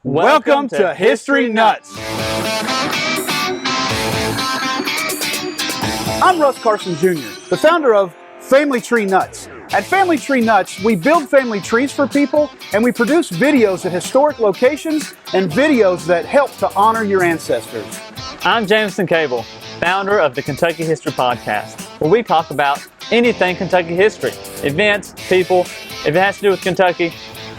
Welcome to History Nuts. I'm Russ Carson Jr., the founder of Family Tree Nuts. At Family Tree Nuts, we build family trees for people, and we produce videos at historic locations and videos that help to honor your ancestors. I'm Jameson Cable, founder of the Kentucky History Podcast, where we talk about anything Kentucky history, events, people. If it has to do with Kentucky,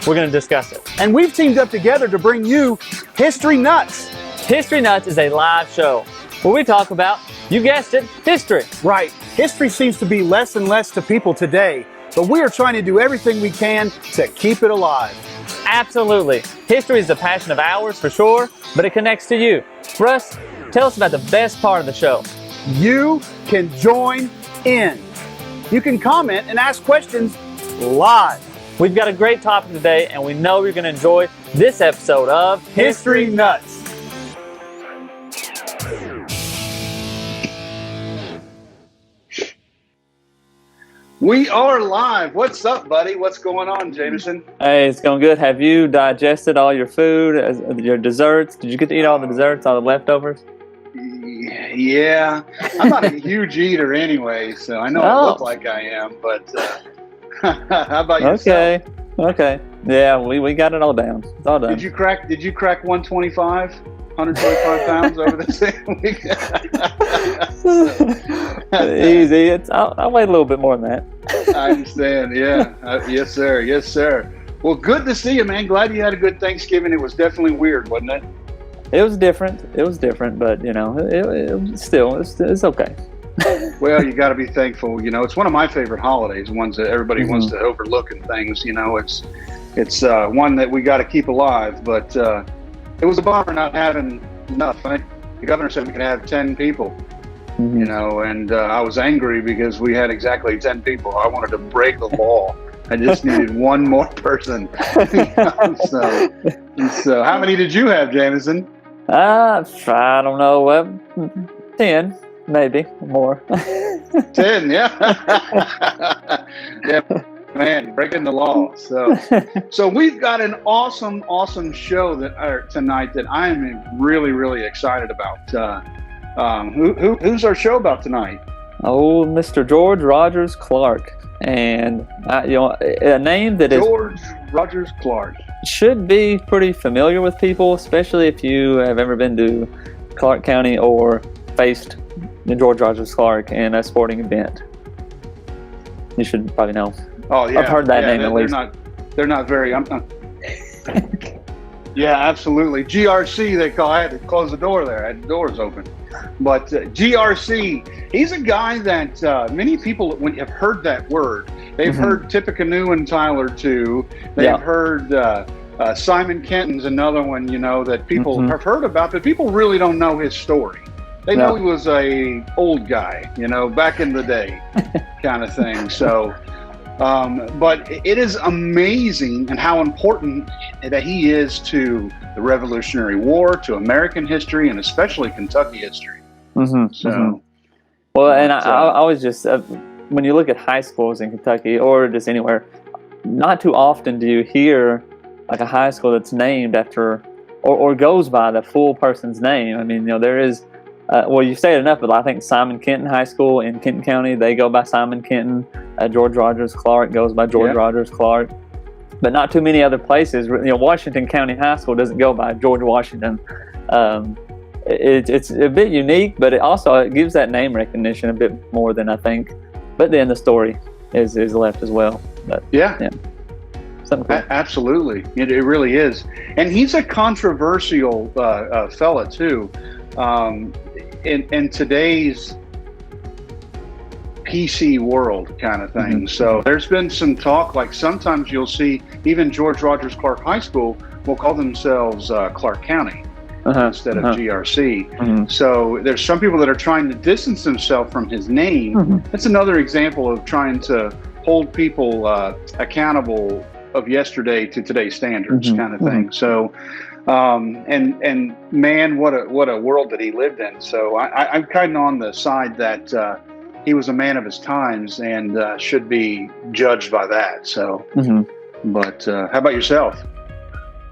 we're going to discuss it. And we've teamed up together to bring you History Nuts. History Nuts is a live show where we talk about, you guessed it, history. Right. History seems to be less and less to people today, but we are trying to do everything we can to keep it alive. Absolutely. History is a passion of ours for sure, but it connects to you. Russ, tell us about the best part of the show. You can join in. You can comment and ask questions live. We've got a great topic today, and we know you're going to enjoy this episode of History Nuts. We are live. What's up, buddy? What's going on, Jameson? Hey, it's going good. Have you digested all your food, your desserts? Did you get to eat all the desserts, all the leftovers? Yeah. I'm not a huge eater anyway, so I know I look like I am, but how about yourself? Okay. Yeah, we got it all down. It's all done. Did you crack 125 pounds over the same week? Easy. I'll wait a little bit more than that. I understand. Yeah. Yes, sir. Yes, sir. Well, good to see you, man. Glad you had a good Thanksgiving. It was definitely weird, wasn't it? It was different, but you know, it's okay. Well, you got to be thankful. You know, it's one of my favorite holidays, ones that everybody wants to overlook and things. You know, it's one that we got to keep alive. But it was a bummer not having enough. The governor said we could have 10 people. You know, and I was angry because we had exactly 10 people. I wanted to break the law. I just needed one more person. So how many did you have, Jameson? I don't know. 10. Maybe more. 10, yeah. Yeah, man, breaking the law. So we've got an awesome show tonight that I am really, really excited about. Who's our show about tonight? Oh, Mr. George Rogers Clark, and a name that George Rogers Clark should be pretty familiar with people, especially if you have ever been to Clark County or faced George Rogers Clark in a sporting event. You should probably know. Oh yeah, I've heard that name at least. They're not very. Yeah, absolutely. GRC, they call. I had to close the door there. I had the doors open. But GRC, he's a guy that many people have heard that word. They've heard Tippecanoe and Tyler too. They've heard Simon Kenton's another one. You know that people have heard about, but people really don't know his story. They know he was a old guy, you know, back in the day kind of thing. So, but it is amazing and how important that he is to the Revolutionary War, to American history, and especially Kentucky history. Well, and I always just, when you look at high schools in Kentucky or just anywhere, not too often do you hear like a high school that's named after or goes by the full person's name. I mean, you know, there is, well, you say it enough, but I think Simon Kenton High School in Kenton County, they go by Simon Kenton. George Rogers Clark goes by George Rogers Clark. But not too many other places. You know, Washington County High School doesn't go by George Washington. It's a bit unique, but it gives that name recognition a bit more than I think. But then the story is left as well. But something cool. Absolutely, it really is. And he's a controversial fella too. In today's PC world kind of thing. So there's been some talk, like sometimes you'll see even George Rogers Clark High School will call themselves Clark County instead of GRC. So there's some people that are trying to distance themselves from his name. That's another example of trying to hold people accountable of yesterday to today's standards kind of thing. So and man, what a world that he lived in. So I'm kind of on the side that he was a man of his times and should be judged by that. So, but how about yourself?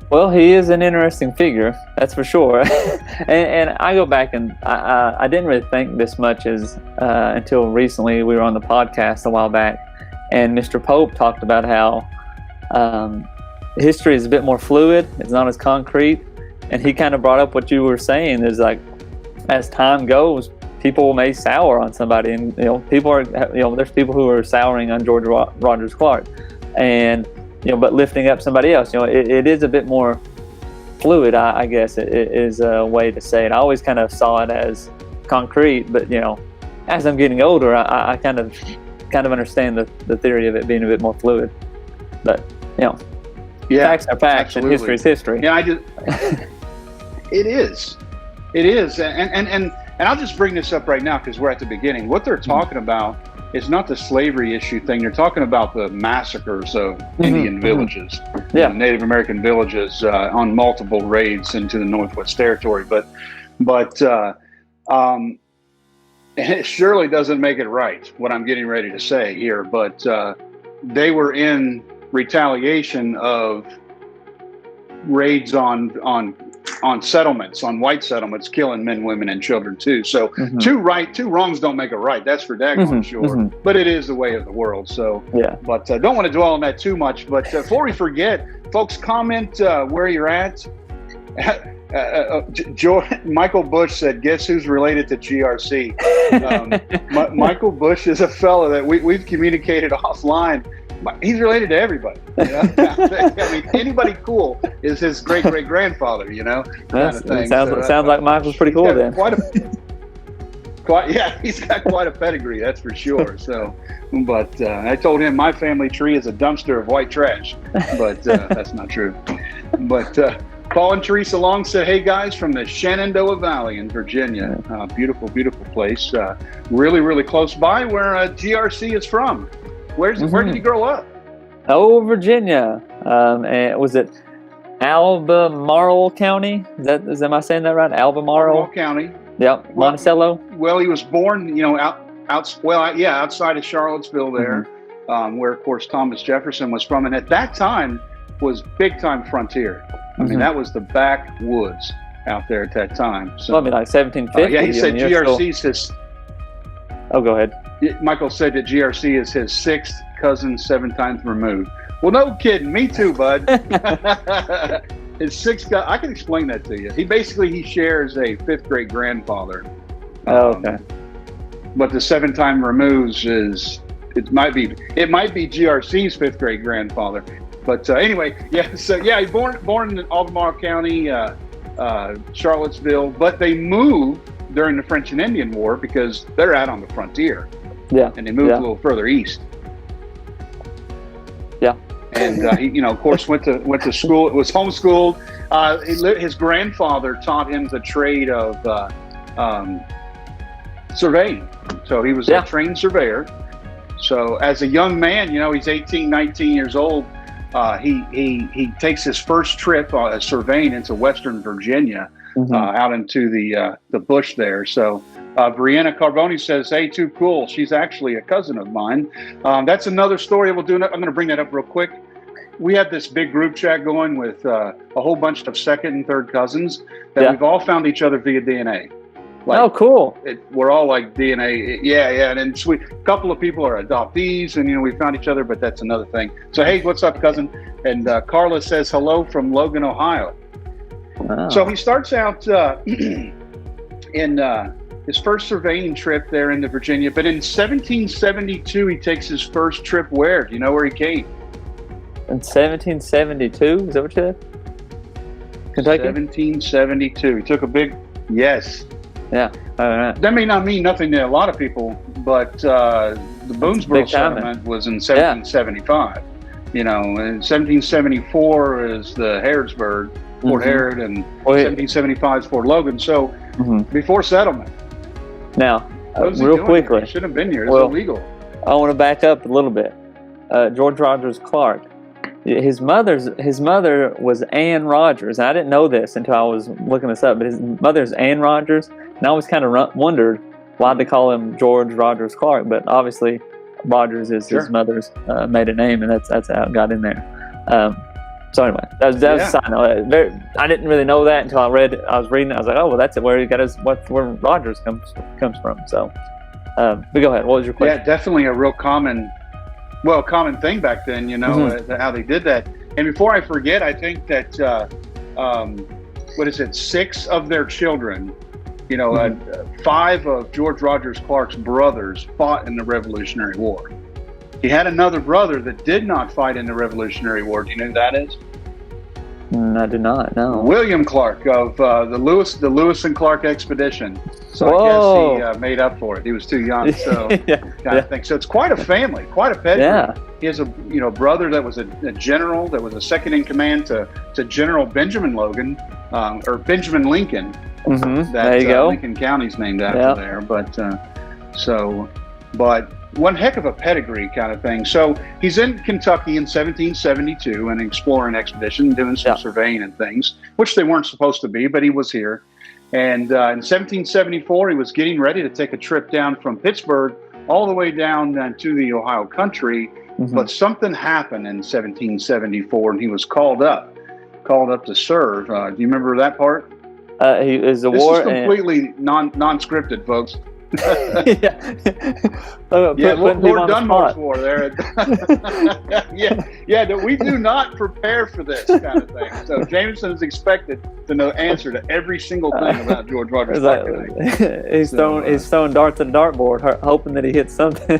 Well, he is an interesting figure, that's for sure. and I go back and I didn't really think this much as until recently. We were on the podcast a while back, and Mr. Pope talked about how history is a bit more fluid. It's not as concrete. And he kind of brought up what you were saying is like, as time goes, people may sour on somebody, and there's people who are souring on George Rogers Clark, and but lifting up somebody else. It is a bit more fluid, I guess it is a way to say it. I always kind of saw it as concrete, but as I'm getting older, I kind of understand the theory of it being a bit more fluid. But facts are facts, absolutely. And history is history. Yeah, it is, and I'll just bring this up right now because we're at the beginning. What they're talking about is not the slavery issue thing. They're talking about the massacres of Indian villages, Native American villages on multiple raids into the Northwest Territory. But it surely doesn't make it right what I'm getting ready to say here. But they were in retaliation of raids on settlements, on white settlements, killing men, women, and children too. So two wrongs don't make a right. That's for daggone sure. But it is the way of the world. So But don't want to dwell on that too much. But before we forget, folks, comment where you're at. Michael Bush said, "Guess who's related to GRC?" Michael Bush is a fellow that we've communicated offline. He's related to everybody. I mean, anybody cool is his great-great-grandfather. Sounds like Michael's pretty cool then. He's got quite a pedigree, that's for sure. So, but I told him my family tree is a dumpster of white trash, but that's not true. But Paul and Teresa Long said, "Hey guys, from the Shenandoah Valley in Virginia, beautiful, beautiful place, really, really close by where GRC is from." Where did you grow up? Oh, Virginia. And was it Albemarle County? Am I saying that right? Albemarle County. Yep. Monticello. Well, he was born, outside of Charlottesville there, where of course Thomas Jefferson was from, and at that time was big time frontier. I mean, that was the backwoods out there at that time. So, like 1750. He said GRC's his. Oh, go ahead. Michael said that GRC is his sixth cousin, 7 times removed. Well, no kidding. Me too, bud. His sixth I can explain that to you. He shares a 5th great grandfather. Okay. But the 7 time removes it might be GRC's 5th great grandfather. But anyway, he's born in Albemarle County, Charlottesville, but they moved during the French and Indian War because they're out on the frontier. Yeah. And they moved a little further east. Yeah. And he, of course, went to school. It was homeschooled. His grandfather taught him the trade of surveying. So he was a trained surveyor. So as a young man, he's 18, 19 years old. He takes his first trip surveying into Western Virginia, out into the bush there. So Brianna Carboni says, "Hey, too cool. She's actually a cousin of mine." That's another story we'll do. I'm going to bring that up real quick. We have this big group chat going with a whole bunch of second and third cousins that we've all found each other via DNA. Oh, cool. We're all like DNA. Yeah. And then a couple of people are adoptees, and, we found each other, but that's another thing. So, hey, what's up, cousin? And Carla says, hello from Logan, Ohio. Wow. So he starts out in his first surveying trip there into Virginia, but in 1772, he takes his first trip where? Do you know where he came? In 1772? Is that what you said? Kentucky? 1772. He took a big, yes. Yeah. That may not mean nothing to a lot of people, but the Boonesboro settlement was in 1775. In 1774 is the Harrodsburg, Fort Harrod, and 1775 is Fort Logan. So before settlement. Now, real quickly, shouldn't have been here. It's illegal. I want to back up a little bit. George Rogers Clark. His mother was Anne Rogers. I didn't know this until I was looking this up, but his mother's Anne Rogers, and I always kind of wondered why they call him George Rogers Clark, but obviously Rogers is his mother's maiden name, and that's how it got in there. So anyway, that was a side note. I didn't really know that until I was reading it. I was like, oh, well, that's it. Where he got where Rogers comes from. So, but go ahead. What was your question? Yeah, definitely a real common thing back then. How they did that. And before I forget, I think that 6 of their children, 5 of George Rogers Clark's brothers fought in the Revolutionary War. He had another brother that did not fight in the Revolutionary War. Do you know who that is? I do not know. William Clark of the Lewis and Clark expedition. So Whoa. I guess he made up for it. He was too young, so yeah. of thing. So it's quite a family, quite a pedigree. Yeah. He has a brother that was a general, that was a second in command to General Benjamin Logan, or Benjamin Lincoln. Mm-hmm. That there you go. Lincoln County's named after there. But one heck of a pedigree kind of thing. So he's in Kentucky in 1772, an exploring expedition, doing some surveying and things, which they weren't supposed to be, but he was here. And in 1774, he was getting ready to take a trip down from Pittsburgh all the way down to the Ohio country. Mm-hmm. But something happened in 1774, and he was called up to serve. Do you remember that part? He is a this war. This is completely non-scripted, folks. Lord Dunmore's war there. We do not prepare for this kind of thing. So Jameson is expected to know the answer to every single thing about George Rogers Clark. He's throwing darts at the dartboard, hoping that he hits something.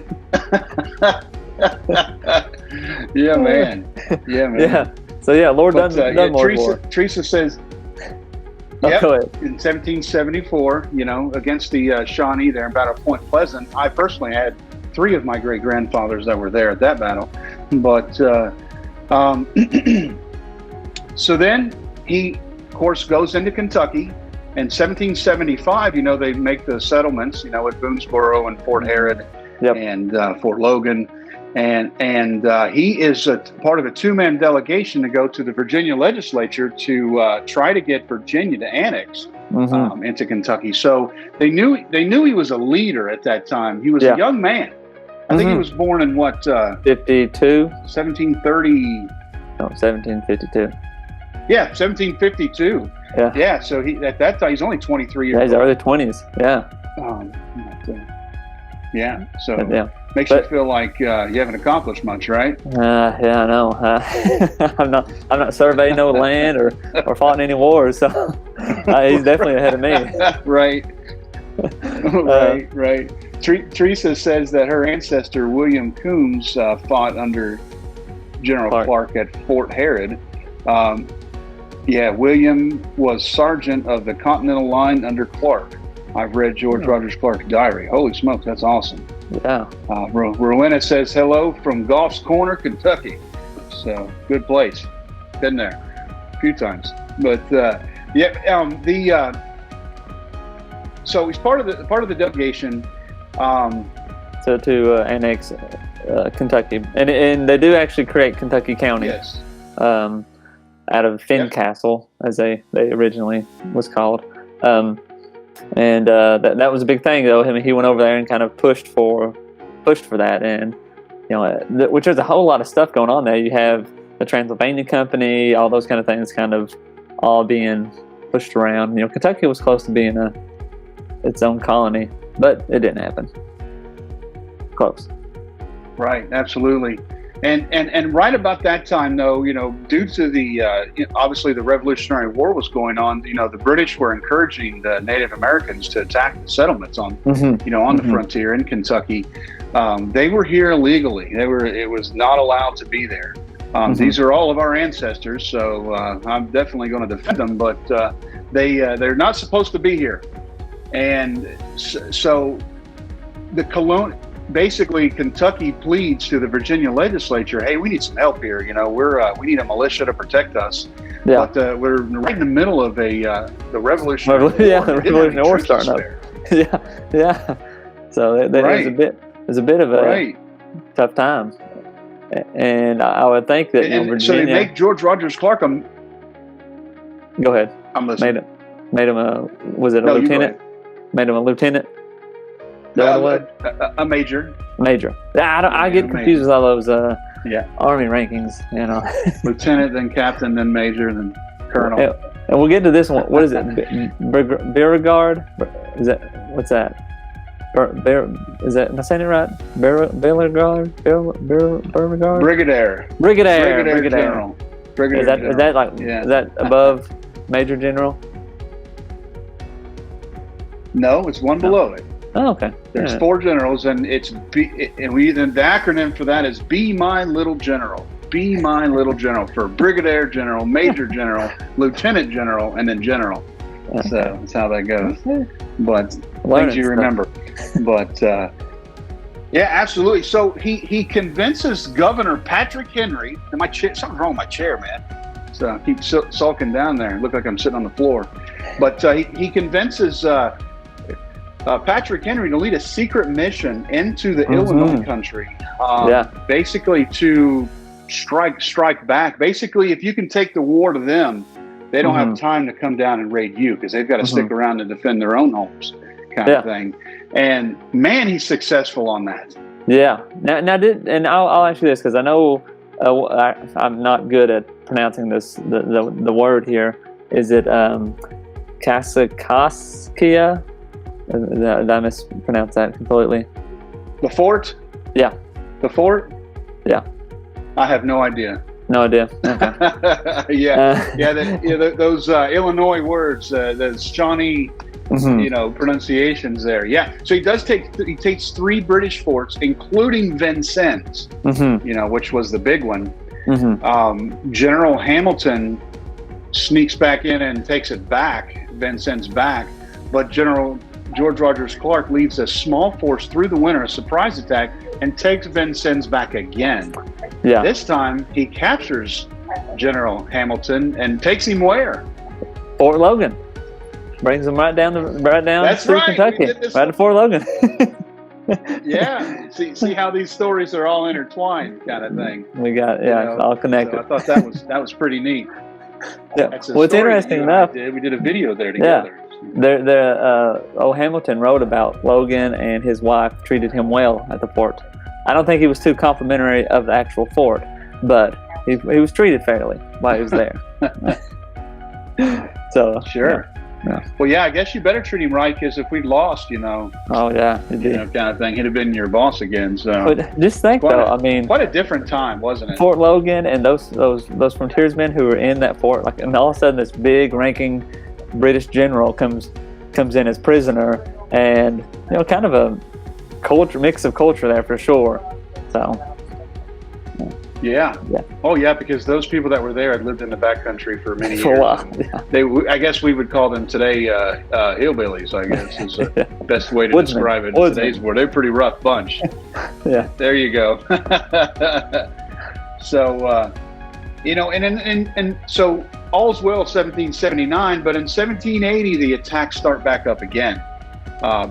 Yeah, man. Yeah. So Lord Dunmore. Teresa says. Yep, in 1774, against the Shawnee there about Point Pleasant. I personally had 3 of my great-grandfathers that were there at that battle. But so then he, of course, goes into Kentucky. In 1775, they make the settlements, at Boonesboro and Fort Herod and Fort Logan. And he is a part of a 2-man delegation to go to the Virginia legislature to try to get Virginia to annex into Kentucky. So they knew he was a leader at that time. He was a young man. I think he was born in 52? 1730. No, 1752. Yeah, 1752. Yeah. So he at that time he's only 23 years old. He's early 20s. Yeah. So makes you feel like you haven't accomplished much, right? I know. I'm not surveying no land or fought in any wars, so he's definitely ahead of me. Right. Right. Teresa says that her ancestor William Coombs fought under General Clark at Fort Herod. William was sergeant of the Continental Line under Clark. I've read George Rogers Clark's diary. Holy smokes, that's awesome. Yeah. Rowena says hello from Goff's Corner, Kentucky. So good place. Been there a few times. But so he's part of the delegation. To annex Kentucky, and they do actually create Kentucky County. Yes. Out of Fincastle, as they originally was called. And that was a big thing, though. He went over there and kind of pushed for that, and which there's a whole lot of stuff going on there. You have the Transylvania Company, all those kind of things, kind of all being pushed around. Kentucky was close to being its own colony, but it didn't happen. Close. Right, absolutely. And right about that time, though, due to the obviously the Revolutionary War was going on, the British were encouraging the Native Americans to attack the settlements on the frontier in Kentucky. They were here illegally. It was not allowed to be there. These are all of our ancestors, so I'm definitely going to defend them. But they're not supposed to be here, and so basically, Kentucky pleads to the Virginia legislature, "Hey, we need some help here. We need a militia to protect us." Yeah. But we're right in the middle of the Revolutionary War. Yeah, the Revolutionary War starting up. Yeah. So there's a bit of a tough time, and I would think that Virginia. So they make George Rogers Clark Go ahead. I'm listening. Made him a lieutenant? Made him a lieutenant. A major. Major. I get confused with all those Yeah. Army rankings, you know. Lieutenant, then captain, then major, then colonel. And we'll get to this one. What is it? Beauregard? Is that, what's that? Is that, am I saying it right? Beauregard? Beauregard? Brigadier. Brigadier General. Brigadier is that General. is that like Yeah. is that above Major General? No, it's one below it. Oh, okay. There's Yeah. 4 generals, and it's the acronym for that is Be My Little General. Be My Little General for Brigadier General, Major General, Lieutenant General, and then General. Okay. So that's how that goes. But Learning things you stuff. remember. But yeah, absolutely. So he convinces Governor Patrick Henry. And something's wrong with my chair, man. So I keep sulking down there. Look like I'm sitting on the floor. But he convinces Patrick Henry to lead a secret mission into the Illinois country, basically to strike back. Basically, if you can take the war to them, they don't have time to come down and raid you because they've got to stick around and defend their own homes, kind of thing. And man, he's successful on that. Yeah. Now, I'll ask you this because I know I'm not good at pronouncing this. The word here, is it Kasikaskia? Did I mispronounce that completely? The fort? Yeah. The fort? Yeah. I have no idea. No idea. Okay. Those Illinois words, those Shawnee, pronunciations there. Yeah. So he takes 3 British forts, including Vincennes, which was the big one. General Hamilton sneaks back in and takes it back, Vincennes back, but General George Rogers Clark leads a small force through the winter, a surprise attack, and takes Vincennes back again. Yeah. This time, he captures General Hamilton and takes him where? Fort Logan. Brings him right down That's through right. Kentucky, right to Fort Logan. Yeah. See how these stories are all intertwined, kind of thing. We got all connected. So I thought that was pretty neat. Yeah. What's interesting enough, we did a video there together. Yeah. Hamilton wrote about Logan, and his wife treated him well at the fort. I don't think he was too complimentary of the actual fort, but he was treated fairly while he was there. So sure. Yeah. Well, yeah, I guess you better treat him right, because if we'd lost, oh yeah, kind of thing, he'd have been your boss again. So, but just think quite a different time, wasn't it? Fort Logan and those frontiersmen who were in that fort, and all of a sudden this big ranking British general comes in as prisoner, and kind of a mix of culture there for sure. So yeah. Oh yeah, because those people that were there had lived in the backcountry for many years. For a while. I guess we would call them today hillbillies, I guess is the best way to describe it in today's world. They're a pretty rough bunch. Yeah. There you go. So and so all's well 1779, but in 1780 the attacks start back up again,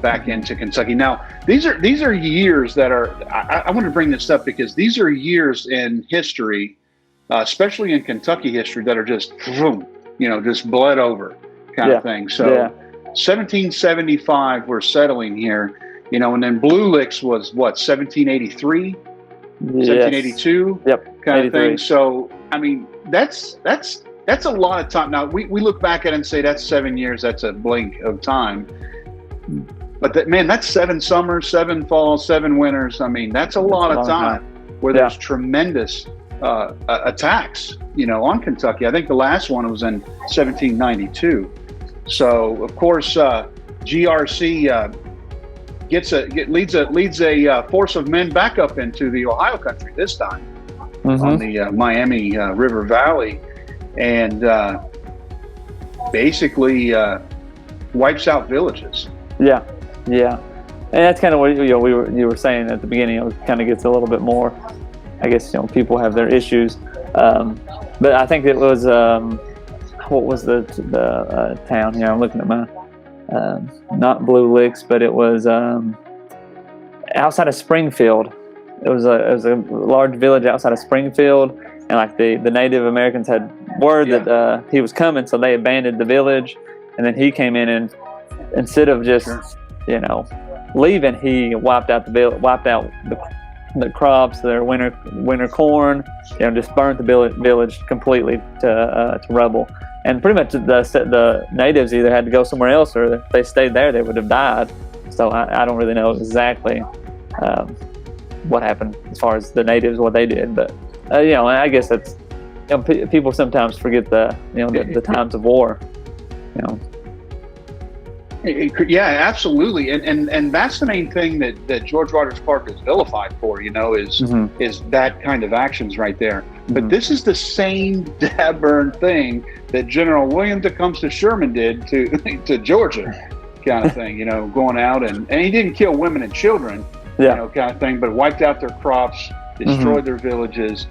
back into Kentucky. Now these are years that are, I want to bring this up because these are years in history, especially in Kentucky history, that are just just bled over kind of thing. So 1775 we're settling here, and then Blue Licks was what, 1783, 1782, kind of thing. So I mean that's a lot of time. Now we look back at it and say that's 7 years, that's a blink of time. But that's 7 summers, 7 falls, 7 winters. I mean, that's a lot of time where there's tremendous attacks, on Kentucky. I think the last one was in 1792. So of course, GRC leads a force of men back up into the Ohio country this time, on the Miami River Valley, and basically wipes out villages. Yeah, and that's kind of what you were saying at the beginning. It kind of gets a little bit more. I guess people have their issues, but I think it was what was the town here? I'm looking at my not Blue Licks, but it was outside of Springfield. It was a large village outside of Springfield, and the Native Americans had word that he was coming, so they abandoned the village, and then he came in and, instead of just leaving, he wiped out the crops, their winter corn. Just burnt the village completely to rubble. And pretty much the natives either had to go somewhere else, or if they stayed there, they would have died. So I don't really know exactly what happened as far as the natives, what they did. But I guess that's people sometimes forget the times of war. Yeah, absolutely, and that's the main thing that George Rogers Clark is vilified for. Is that kind of actions right there. But this is the same dab-burn thing that General William Tecumseh Sherman did to Georgia, kind of thing. Going out and he didn't kill women and children, kind of thing, but wiped out their crops, destroyed their villages,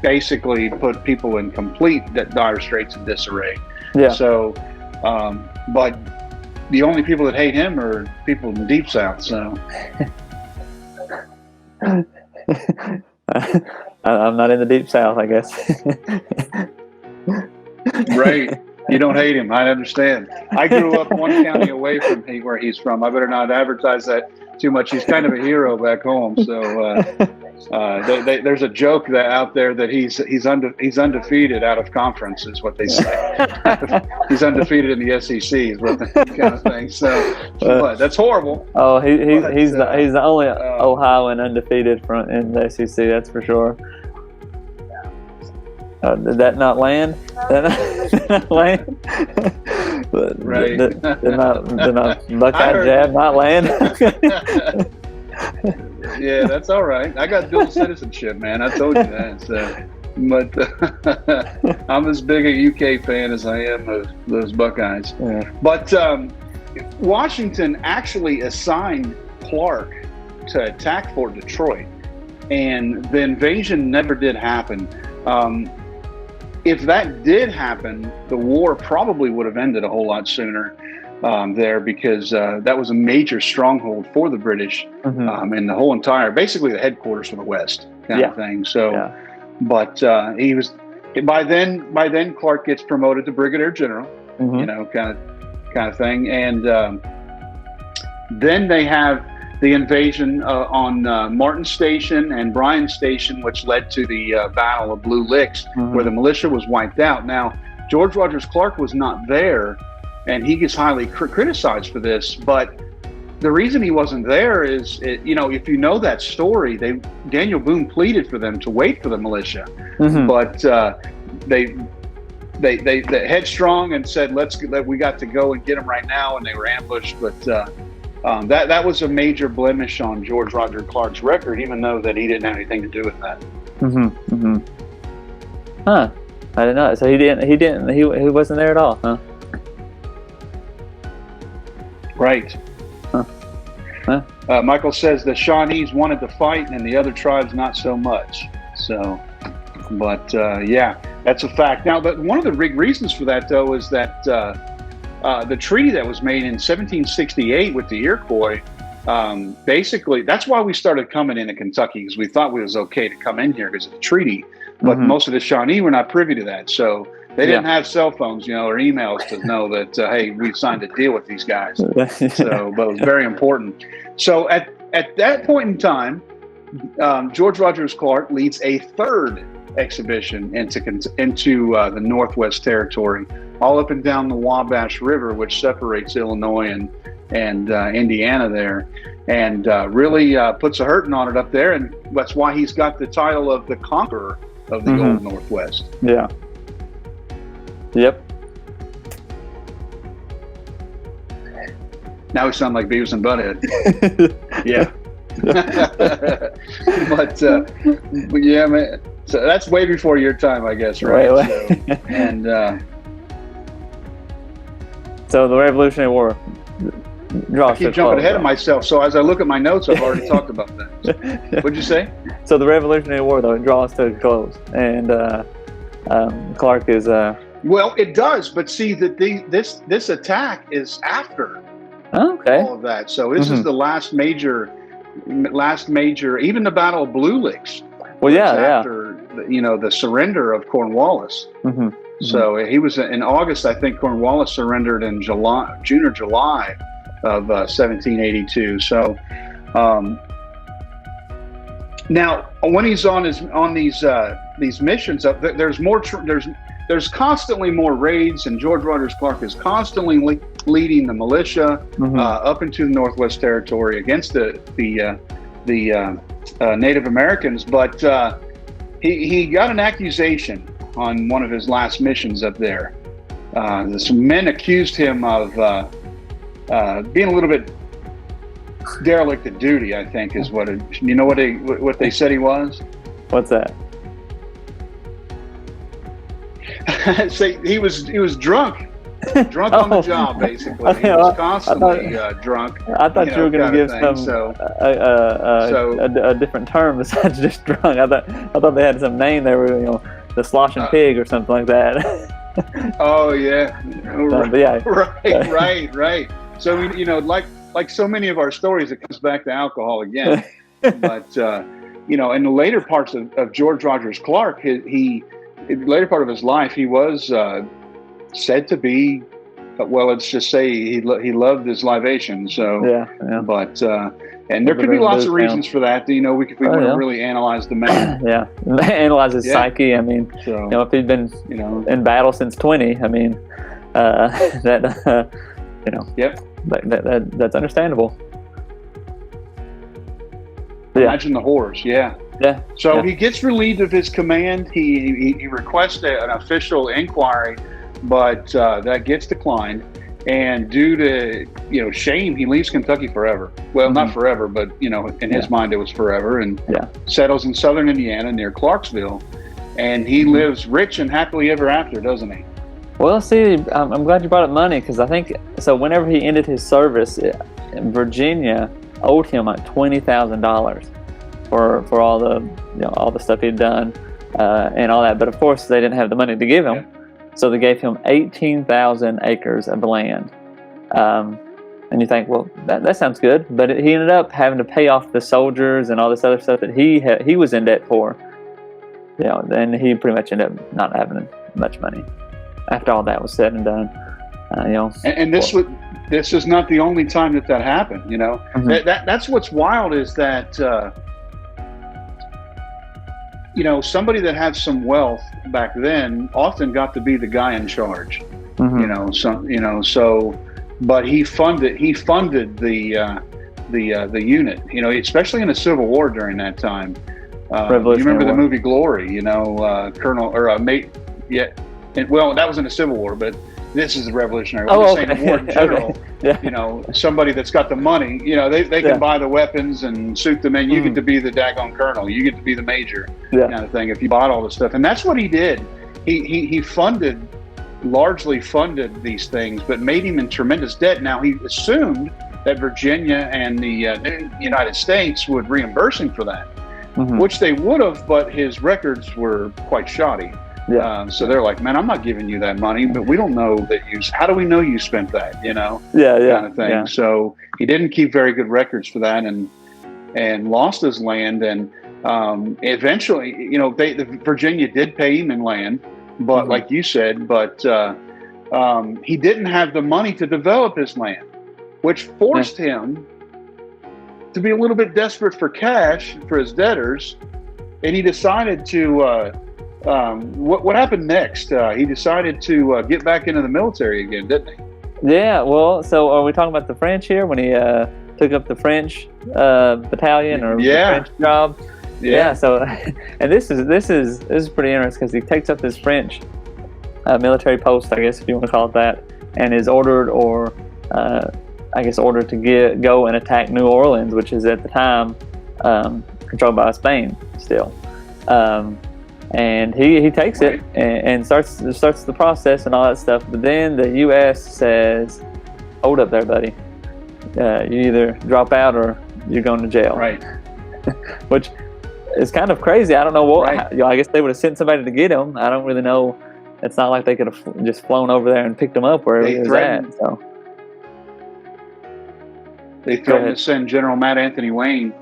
basically put people in complete dire straits and disarray. Yeah. So, but the only people that hate him are people in the Deep South. So. I'm not in the Deep South, I guess. Right. You don't hate him. I understand. I grew up one county away from where he's from. I better not advertise that too much. He's kind of a hero back home. So there's a joke out there that he's undefeated out of conference, is what they say. He's undefeated in the SEC, is what the kind of thing. So that's horrible. Oh, he's the only Ohioan undefeated in the SEC. That's for sure. Did that not land? Did that not land? Right. Did my Buckeye jab not land? Yeah, that's all right. I got dual citizenship, man. I told you that. So, but I'm as big a UK fan as I am of those Buckeyes. Yeah. But Washington actually assigned Clark to attack Fort Detroit, and the invasion never did happen. If that did happen, the war probably would have ended a whole lot sooner there, because that was a major stronghold for the British, and the whole entire, basically the headquarters for the West kind of thing. So, but he was by then Clark gets promoted to brigadier general, kind of thing, and then they have the invasion on Martin Station and Bryan Station, which led to the Battle of Blue Licks, where the militia was wiped out. Now, George Rogers Clark was not there, and he gets highly criticized for this. But the reason he wasn't there is, if you know that story, Daniel Boone pleaded for them to wait for the militia, but they headstrong and said, we got to go and get them right now, and they were ambushed. But that was a major blemish on George Rogers Clark's record, even though that he didn't have anything to do with that. Huh? I didn't know. So he wasn't there at all, huh? Right. Michael says the Shawnees wanted to fight and the other tribes not so much. So, but yeah, that's a fact. Now, one of the big reasons for that, though, is that the treaty that was made in 1768 with the Iroquois, basically, that's why we started coming into Kentucky, because we thought it was okay to come in here because of the treaty. But most of the Shawnee were not privy to that. So they didn't have cell phones, or emails to know that, hey, we've signed a deal with these guys. So, but it was very important. So at that point in time, George Rogers Clark leads a third expedition into the Northwest Territory, all up and down the Wabash River, which separates Illinois and Indiana there, and really puts a hurting on it up there. And that's why he's got the title of the Conqueror of the Old Northwest. Yeah. Yep. Now we sound like Beavis and Butthead. Yeah. but yeah, man. So that's way before your time, I guess, right? So, and so the Revolutionary War. I keep jumping ahead of myself. So as I look at my notes, I've already talked about that. What'd you say? So the Revolutionary War, though, it draws to a close, and Clark is. Well, it does, but see that this attack is after all of that. So this is the last major, even the Battle of Blue Licks. Well, after the surrender of Cornwallis. So he was in August. I think Cornwallis surrendered in June or July of 1782. So Now, when he's on these missions, there's more. There's constantly more raids, and George Rogers Clark is constantly leading the militia up into the Northwest Territory against the Native Americans. But he got an accusation on one of his last missions up there. Some men accused him of being a little bit derelict of duty, I think, is what you know what they said he was? What's that? Say he was drunk on the job, basically. He was constantly drunk. I thought you were going to give a different term besides just drunk. I thought they had some name there, the sloshing pig or something like that. Oh yeah, yeah. Right. So like so many of our stories, it comes back to alcohol again. But in the later parts of George Rogers Clark, in the later part of his life, he was said to be, well, let's just say he loved his libation. So yeah. But and there could be lots of reasons for that. We want to really analyze the man. Yeah, analyze his psyche. I mean, if he'd been in battle since 20, I mean, Yep. That's understandable. Imagine the horrors. Yeah. So yeah. he gets relieved of his command. He requests an official inquiry, but that gets declined. And due to shame, he leaves Kentucky forever. Well, not forever, but in his mind it was forever. And settles in southern Indiana near Clarksville, and he lives rich and happily ever after, doesn't he? Well, see, I'm glad you brought up money, because I think so. Whenever he ended his service, Virginia owed him like $20,000 for all the stuff he'd done and all that. But of course, they didn't have the money to give him, so they gave him 18,000 acres of land. And you think, well, that sounds good, but he ended up having to pay off the soldiers and all this other stuff that he was in debt for. Then he pretty much ended up not having much money after all that was said and done. And this is not the only time that happened. That's what's wild, is that somebody that had some wealth back then often got to be the guy in charge. But he funded the unit. Especially in the Civil War during that time. You remember the movie Glory? Colonel or mate. Yeah. Well, that was in the Civil War, but this is the Revolutionary War. Oh, okay. The war in general. Yeah. Somebody that's got the money, they can buy the weapons and suit the men. You get to be the daggone colonel. You get to be the major, kind of thing, if you bought all the stuff. And that's what he did. He largely funded these things, but made him in tremendous debt. Now, he assumed that Virginia and the United States would reimburse him for that, which they would have, but his records were quite shoddy. So they're like, man, I'm not giving you that money, but we don't know that how do we know you spent that, kind of thing. Yeah. So he didn't keep very good records for that, and lost his land. And eventually, Virginia did pay him in land, but like you said, he didn't have the money to develop his land, which forced him to be a little bit desperate for cash for his debtors. And he decided to, what happened next? He decided to get back into the military again, didn't he? Yeah, well, so are we talking about the French here, when he took up the French battalion or the French job? Yeah. So, and this is pretty interesting, because he takes up this French military post, I guess, if you want to call it that, and is ordered to go and attack New Orleans, which is at the time controlled by Spain still. And he takes it and starts the process and all that stuff. But then the U.S. says, "Hold up there, buddy. You either drop out or you're going to jail." Right. Which is kind of crazy. I don't know what. I guess they would have sent somebody to get him. I don't really know. It's not like they could have just flown over there and picked him up wherever he was at. So they threatened to send General Matt Anthony Wayne.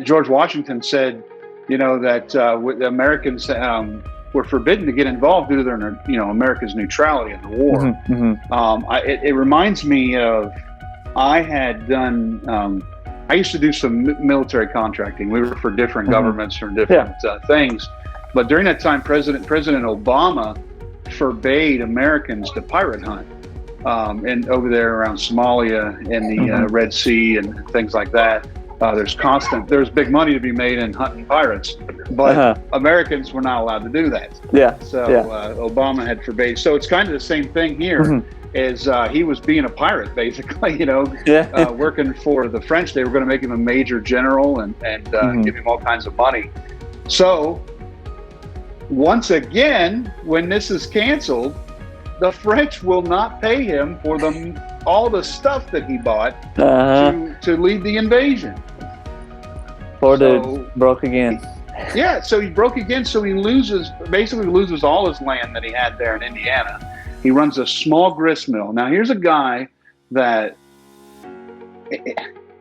George Washington said, that the Americans were forbidden to get involved due to their, America's neutrality in the war. It reminds me of, I had done I used to do some military contracting. We were for different governments from different things. But during that time, President Obama forbade Americans to pirate hunt. And over there around Somalia and the Red Sea and things like that. There's big money to be made in hunting pirates, but Americans were not allowed to do that. Obama had forbade. So it's kind of the same thing here. Is he was being a pirate basically, working for the French. They were going to make him a major general and give him all kinds of money. So once again, when this is canceled, the French will not pay him for all the stuff that he bought to lead the invasion. Poor dude broke again. Yeah, so he broke again. So he basically loses all his land that he had there in Indiana. He runs a small grist mill. Now here's a guy that,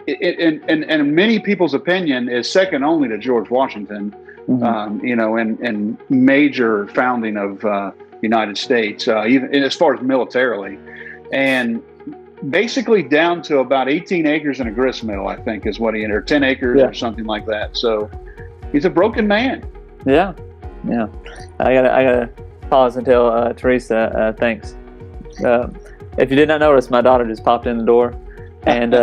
in many people's opinion, is second only to George Washington. And major founding of United States, even as far as militarily, and basically down to about 18 acres in a grist mill, I think is what he entered, 10 acres or something like that. So he's a broken man. Yeah. I gotta pause and tell Teresa thanks. If you did not notice, my daughter just popped in the door, and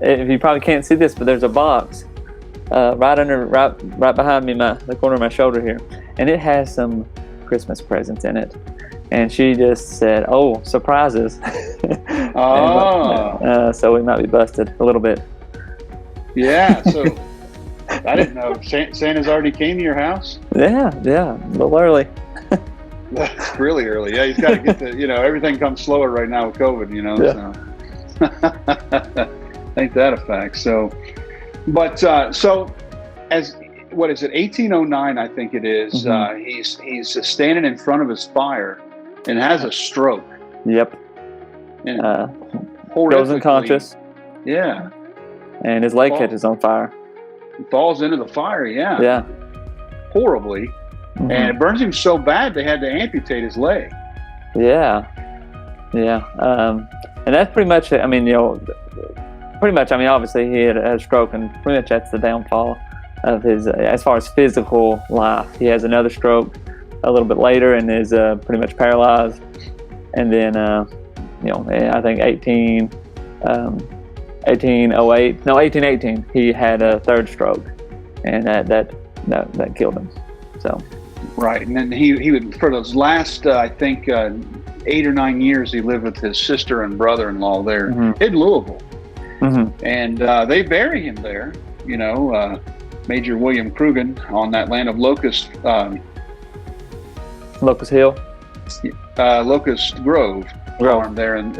if you probably can't see this, but there's a box right behind me, the corner of my shoulder here, and it has some Christmas presents in it. And she just said, "Oh, surprises!" So we might be busted a little bit. Yeah. So I didn't know Santa's already came to your house. Yeah, a little early. That's really early. Yeah, he's got to get everything comes slower right now with COVID. So ain't that a fact? So, but so as. What is it? 1809, I think it is. He's standing in front of his fire and has a stroke. Yep. Goes unconscious. Yeah. And his leg catches on fire. He falls into the fire. Yeah. Yeah. Horribly, and it burns him so bad they had to amputate his leg. Yeah. And that's pretty much it. I mean, obviously he had a stroke, and pretty much that's the downfall of his, as far as physical life. He has another stroke a little bit later and is pretty much paralyzed. And then, I think 1818, he had a third stroke, and that killed him. So. Right, and then he would, for those last, I think, 8 or 9 years, he lived with his sister and brother-in-law there in Louisville. And they bury him there, Major William Crugan on that land of Locust Hill, Locust Grove farm there in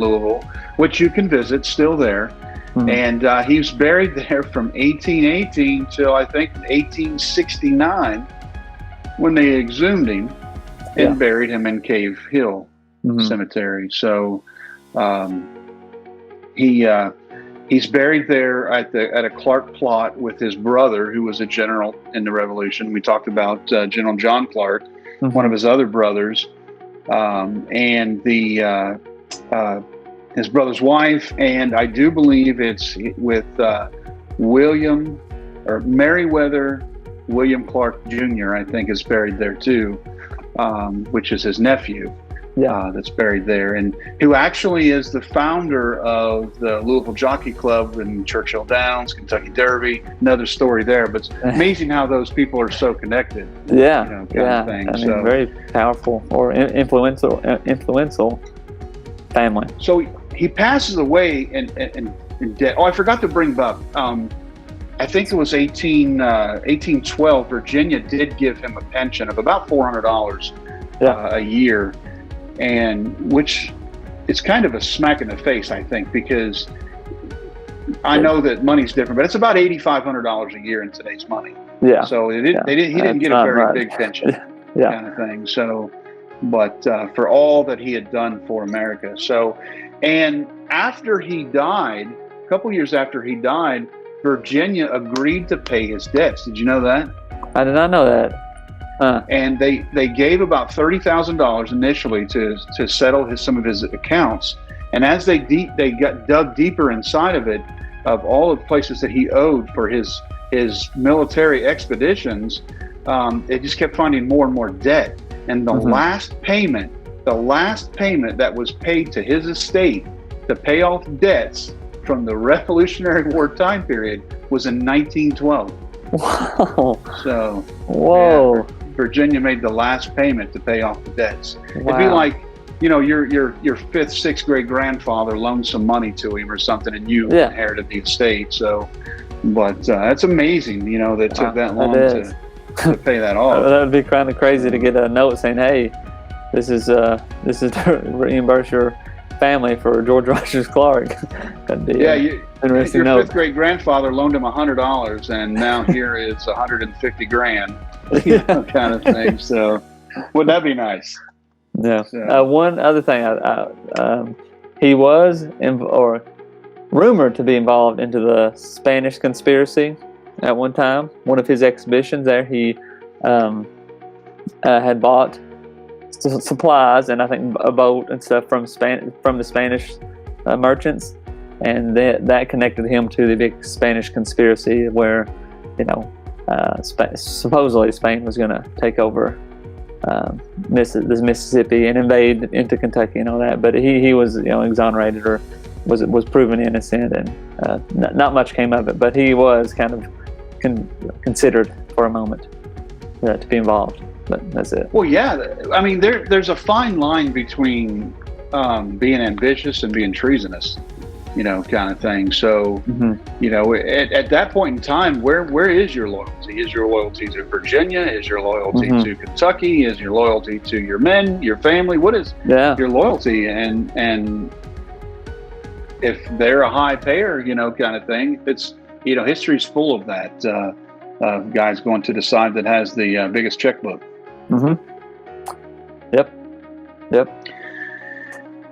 Louisville, which you can visit, still there. And he was buried there from 1818 till I think 1869, when they exhumed him and buried him in Cave Hill Cemetery. So he's buried there at a Clark plot with his brother, who was a general in the Revolution. We talked about General John Clark, one of his other brothers, and his brother's wife, and I do believe it's with Meriwether William Clark Jr., I think, is buried there too, which is his nephew. That's buried there, and who actually is the founder of the Louisville Jockey Club in Churchill Downs, Kentucky Derby. Another story there, but it's amazing how those people are so connected. Kind of thing. Very powerful or influential family. So he passes away in debt. Oh, I forgot to bring up. I think it was 1812. Virginia did give him a pension of about $400 a year. And which is kind of a smack in the face, I think, because I know that money's different, but it's about $8,500 a year in today's money. So he didn't get a very big pension, kind of thing. So, but for all that he had done for America. So, and after he died, a couple years after he died, Virginia agreed to pay his debts. Did you know that? I did not know that. And they gave about $30,000 initially to settle some of his accounts. And as they got dug deeper inside of it, of all of the places that he owed for his military expeditions, it just kept finding more and more debt. And the last payment that was paid to his estate to pay off debts from the Revolutionary War time period was in 1912. Wow. So, whoa. yeah, Virginia made the last payment to pay off the debts. Wow. It'd be like, your fifth, sixth grade grandfather loaned some money to him or something, and you inherited the estate. So, but that's amazing, that it took that long to pay that off. That would be kind of crazy to get a note saying, "Hey, this is to reimburse your family for George Rogers Clark." That'd be interesting. Your fifth grade grandfather loaned him $100, and now here is $150,000, kind of thing. So, wouldn't that be nice? Yeah. So. One other thing, he was rumored to be involved into the Spanish conspiracy at one time. One of his exhibitions there, he had bought supplies and I think a boat and stuff from the Spanish merchants, and that connected him to the big Spanish conspiracy where, supposedly Spain was going to take over Mississippi and invade into Kentucky and all that, but he was exonerated or was proven innocent, and not much came of it. But he was kind of considered for a moment to be involved. But that's it. Well, yeah, I mean, there's a fine line between being ambitious and being treasonous, kind of thing. So, at that point in time, where is your loyalty? Is your loyalty to Virginia? Is your loyalty to Kentucky? Is your loyalty to your men, your family? What is your loyalty? And if they're a high payer, kind of thing, it's, history's full of that. Guys going to the side that has the biggest checkbook. Yep.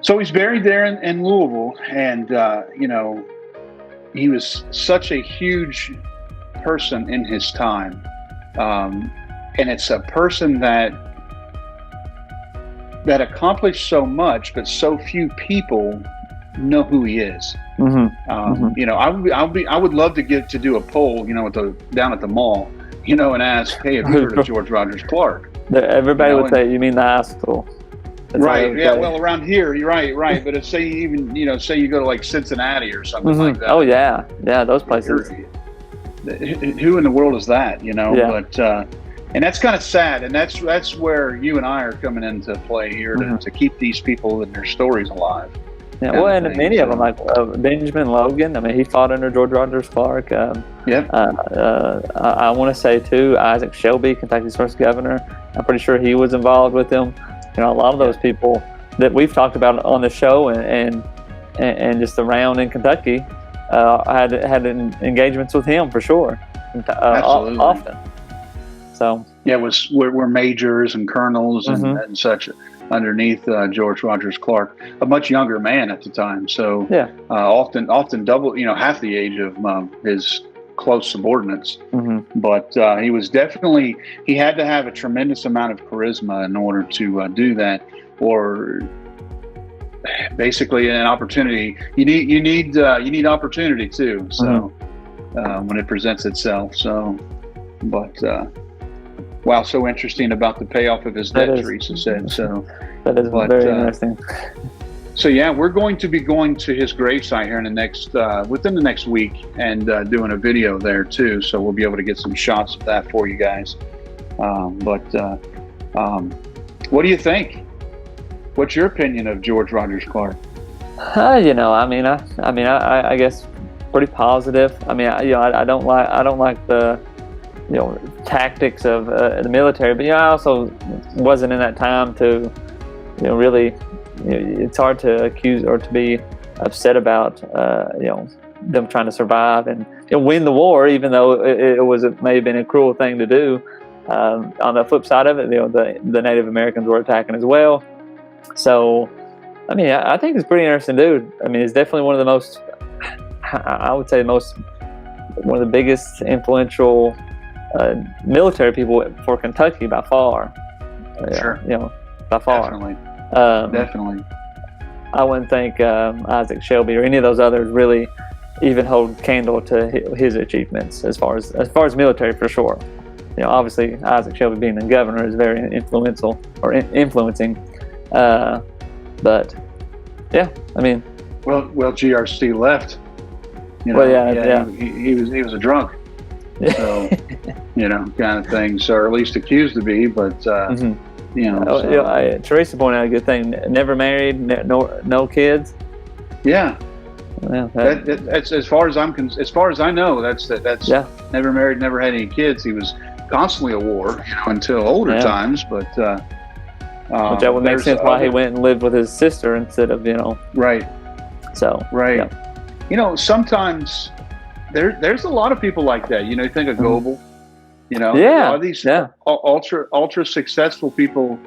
So he's buried there in Louisville, and he was such a huge person in his time, and it's a person that accomplished so much, but so few people know who he is. I would love to do a poll, down at the mall, and ask, hey, have you heard of George Rogers Clark? Everybody would say, you mean the high school. Right. Yeah. Well, around here, you're right. But if say you go to like Cincinnati or something like that. Oh yeah, those places. Who in the world is that? But and that's kind of sad, and that's where you and I are coming into play here to keep these people and their stories alive. Yeah. Well, and many of them, like Benjamin Logan. I mean, he fought under George Rogers Clark. I want to say too, Isaac Shelby, Kentucky's first governor. I'm pretty sure he was involved with them. A lot of those people that we've talked about on the show and just around in Kentucky had engagements with him for sure, often. So we're majors and colonels and such underneath George Rogers Clark, a much younger man at the time. So often double, half the age of his close subordinates. But he was definitely, he had to have a tremendous amount of charisma in order to do that, or basically an opportunity. You need opportunity too. So when it presents itself. So, but wow, so interesting about the payoff of his debt, Teresa said. So that is very interesting. So we're going to be going to his gravesite here in within the next week, and doing a video there too. So we'll be able to get some shots of that for you guys. What do you think? What's your opinion of George Rogers Clark? I guess pretty positive. I mean, I don't like the tactics of the military, but I also wasn't in that time to really. It's hard to accuse or to be upset about them trying to survive and win the war, even though it may have been a cruel thing to do. On the flip side of it, the Native Americans were attacking as well. So, I mean, I think he's a pretty interesting dude. I mean, he's definitely one of the most, I would say, one of the biggest influential military people for Kentucky by far. Sure. By far. Definitely. Definitely. I wouldn't think Isaac Shelby or any of those others really even hold candle to his achievements as far as military, for sure. Obviously Isaac Shelby being the governor is very influential or influencing. But yeah, I mean, well, GRC left. He was a drunk. So, kind of thing. So, or at least accused to be, but Teresa pointed out a good thing. Never married, no kids. Yeah. Yeah, that's as far as I know. That's never married, never had any kids. He was constantly at war, until older times. But which that would make sense why he went and lived with his sister instead of right. So right, sometimes there's a lot of people like that. You think of Goebel, a lot of these ultra successful people,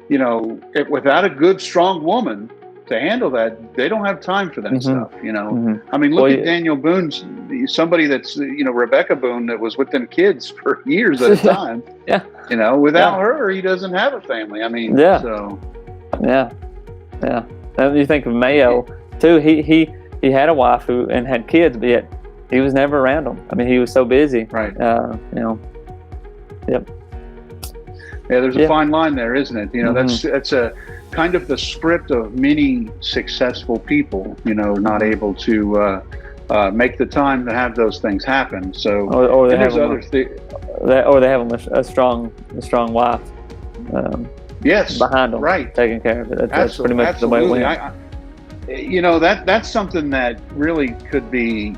without a good strong woman to handle that, they don't have time for that stuff. I mean, look at Daniel Boone's, somebody that's Rebecca Boone, that was with them kids for years at a time. Without her, he doesn't have a family. I mean, so And you think of Mayo too. He had a wife and had kids, but yet he was never around them. I mean, he was so busy. Right. Yep. Yeah, there's a fine line there, isn't it? That's a kind of the script of many successful people, not able to make the time to have those things happen. So, or they have a strong wife. Behind them, right, taking care of it. That's pretty much the way it went. That's something that really could be.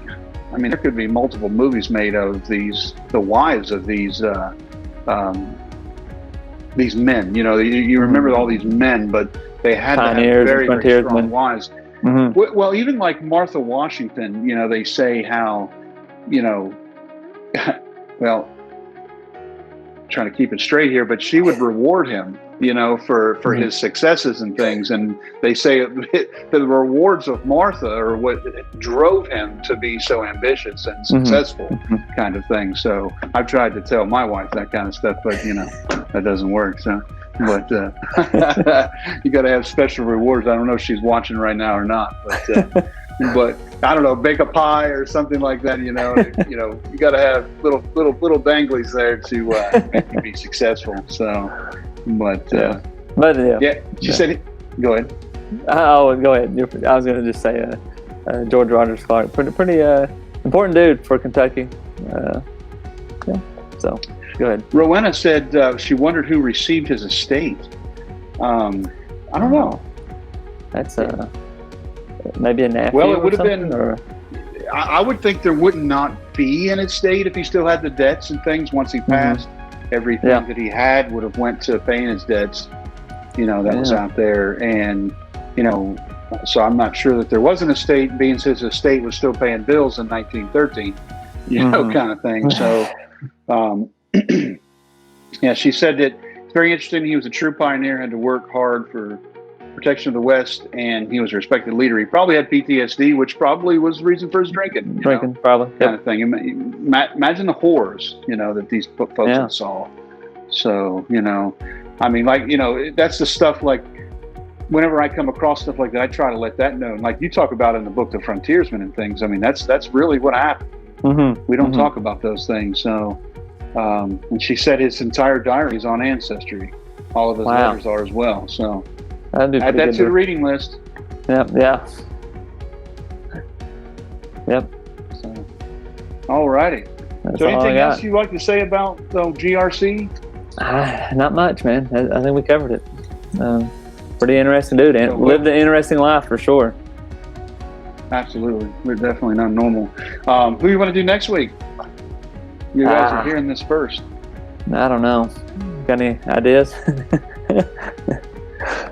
I mean, there could be multiple movies made of the wives of these men. You remember all these men, but they had pioneers, to have very, very strong wives. Mm-hmm. Well, even like Martha Washington, they say how, well, trying to keep it straight here, but she would reward him, for his successes and things. And they say the rewards of Martha are what drove him to be so ambitious and successful, kind of thing. So I've tried to tell my wife that kind of stuff, but that doesn't work. So, but you got to have special rewards. I don't know if she's watching right now or not, but but I don't know, bake a pie or something like that. You got to have little danglies there to make you be successful. So, but she said, go ahead. Oh, go ahead. I was going to just say George Rogers Clark, pretty important dude for Kentucky. So go ahead. Rowena said she wondered who received his estate. I don't know. That's maybe a nephew. Well, it would have been. Or? I would think there would not be an estate if he still had the debts and things once he passed. Everything that he had would have went to paying his debts. That was out there, and so I'm not sure that there was an estate, being his estate was still paying bills in 1913. Kind of thing. So, she said that it's very interesting. He was a true pioneer, had to work hard for protection of the West, and he was a respected leader. He probably had PTSD, which probably was the reason for his drinking. Probably. Kind of thing. Imagine the horrors, that these folks saw. So, I mean, that's the stuff, like, whenever I come across stuff like that, I try to let that know. Like you talk about in the book, The Frontiersman and things. I mean, that's really what happened. We don't talk about those things. So, and she said his entire diary is on Ancestry. All of his letters are as well. So add that to the reading list. Yep. So, all righty. So anything else you'd like to say about GRC? Not much, man. I think we covered it. Pretty interesting dude, and lived an interesting life for sure. Absolutely. We're definitely not normal. Who you want to do next week? You guys are hearing this first. I don't know. Got any ideas?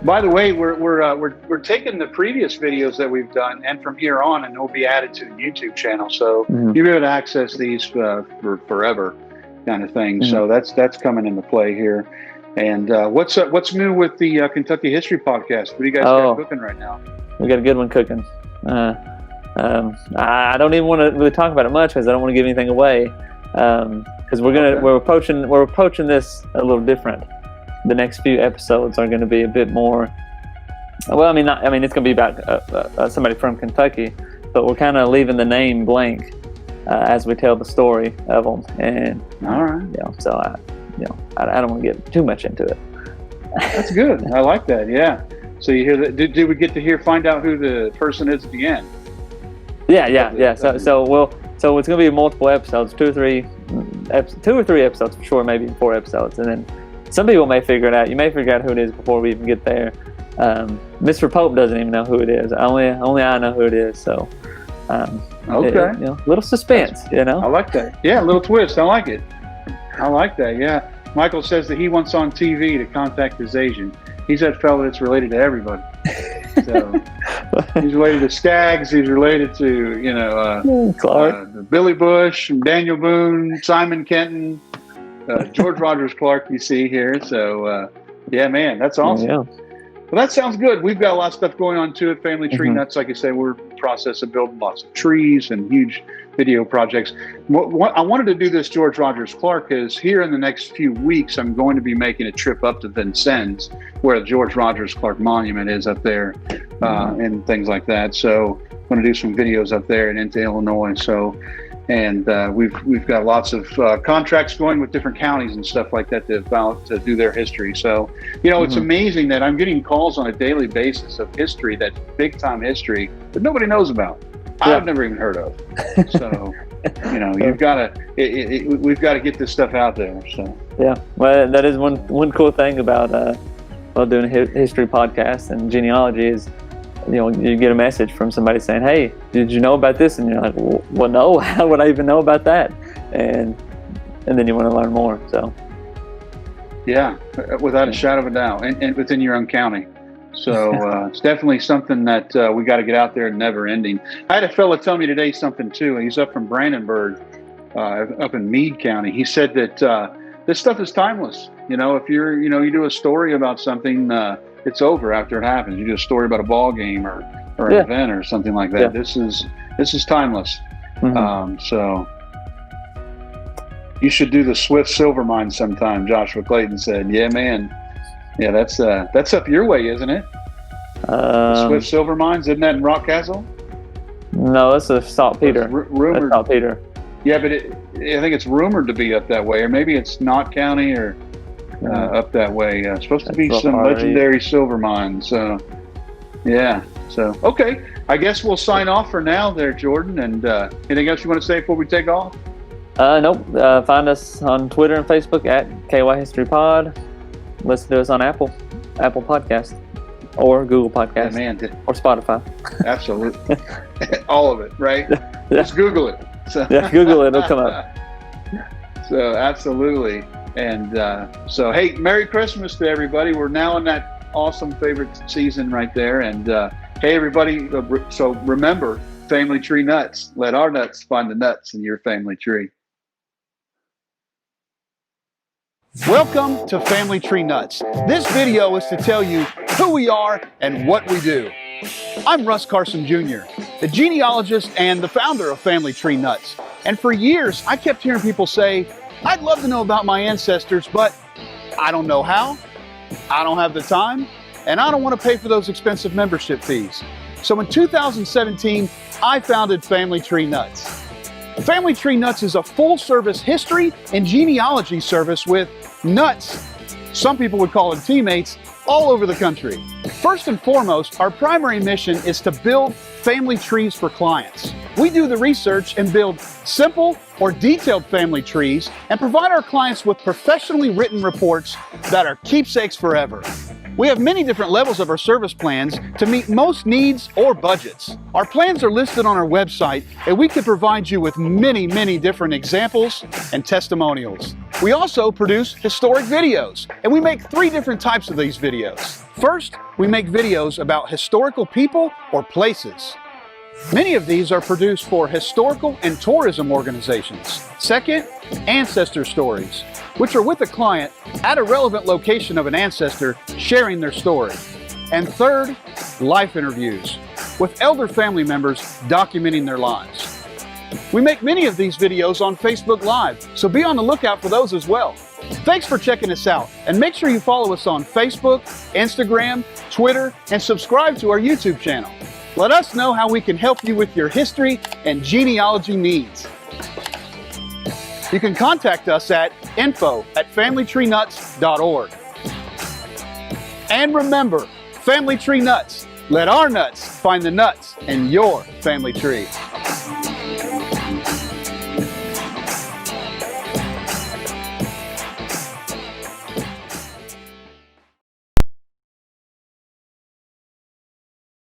By the way, we're taking the previous videos that we've done, and from here on, and they'll be added to the YouTube channel. So you'll be able to access these for forever, kind of thing. So that's coming into play here. And what's new with the Kentucky History Podcast? What do you guys got cooking right now? We got a good one cooking. I don't even want to really talk about it much because I don't want to give anything away. Because we're approaching this a little different. The next few episodes are going to be a bit more. Well, it's going to be about somebody from Kentucky, but we're kind of leaving the name blank as we tell the story of them. And all right, so I don't want to get too much into it. That's good. I like that. Yeah. So you hear that? Did we get to find out who the person is at the end? Yeah. So it's going to be multiple episodes, 2 or 3 episodes for sure, maybe 4 episodes, and then some people may figure it out. You may figure out who it is before we even get there. Mr. Pope doesn't even know who it is. Only I know who it is. So okay, little suspense. I like that. Yeah, a little twist. I like it. I like that. Yeah. Michael says that he wants on TV to contact his agent. He's that fellow that's related to everybody. So he's related to Skaggs. He's related to Clark, Billy Bush, Daniel Boone, Simon Kenton, George Rogers Clark. You see here. So yeah, man, that's awesome. Yeah. Well, that sounds good. We've got a lot of stuff going on too at Family Tree Nuts. Like I said, we're in the process of building lots of trees and huge video projects. I wanted to do this George Rogers Clark because here in the next few weeks, I'm going to be making a trip up to Vincennes, where the George Rogers Clark Monument is up there, and things like that. So I'm going to do some videos up there and into Illinois. So, and we've got lots of contracts going with different counties and stuff like that to do their history. So, it's amazing that I'm getting calls on a daily basis of history, that's big time history that nobody knows about. I've never even heard of. So, we've got to get this stuff out there. So yeah, well, that is one cool thing about doing a history podcast and genealogy is, you get a message from somebody saying, "Hey, did you know about this?" And you're like, "Well, no. How would I even know about that?" And then you want to learn more. So yeah, without a shadow of a doubt, and within your own county. So it's definitely something that we got to get out there and never ending. I had a fella tell me today something too. He's up from Brandenburg, up in Meade County. He said that this stuff is timeless. If you do a story about something, it's over after it happens. You do a story about a ball game or an event or something like that. Yeah. This is timeless. So you should do the Swift Silver Mine sometime. Joshua Clayton said, "Yeah, man." Yeah, that's up your way, isn't it? The Swift Silver Mines, isn't that in Rockcastle? No, that's a saltpeter. Rumored. Saltpeter. Yeah, but I think it's rumored to be up that way, or maybe it's Knott County or up that way. Supposed to be some legendary silver mines. So, yeah. So, okay. I guess we'll sign off for now there, Jordan. And anything else you want to say before we take off? Nope. Find us on Twitter and Facebook at KY History Pod. Listen to us on Apple Podcast or Google Podcast, or Spotify. Absolutely. All of it, right? Yeah. Just Google it. So. Yeah, Google it. It'll come up. So, absolutely. And so, hey, Merry Christmas to everybody. We're now in that awesome favorite season right there. And hey, everybody, so remember, Family Tree Nuts. Let our nuts find the nuts in your family tree. Welcome to Family Tree Nuts. This video is to tell you who we are and what we do. I'm Russ Carson Jr., the genealogist and the founder of Family Tree Nuts. And for years, I kept hearing people say, "I'd love to know about my ancestors, but I don't know how, I don't have the time, and I don't want to pay for those expensive membership fees." So in 2017, I founded Family Tree Nuts. Family Tree Nuts is a full-service history and genealogy service with nuts, some people would call them teammates, all over the country. First and foremost, our primary mission is to build family trees for clients. We do the research and build simple or detailed family trees and provide our clients with professionally written reports that are keepsakes forever. We have many different levels of our service plans to meet most needs or budgets. Our plans are listed on our website, and we can provide you with many different examples and testimonials. We also produce historic videos, and we make 3 different types of these videos. First, we make videos about historical people or places. Many of these are produced for historical and tourism organizations. Second, ancestor stories, which are with a client at a relevant location of an ancestor sharing their story. And third, life interviews, with elder family members documenting their lives. We make many of these videos on Facebook Live, so be on the lookout for those as well. Thanks for checking us out, and make sure you follow us on Facebook, Instagram, Twitter, and subscribe to our YouTube channel. Let us know how we can help you with your history and genealogy needs. You can contact us at info@familytreenuts.org. And remember, Family Tree Nuts, let our nuts find the nuts in your family tree.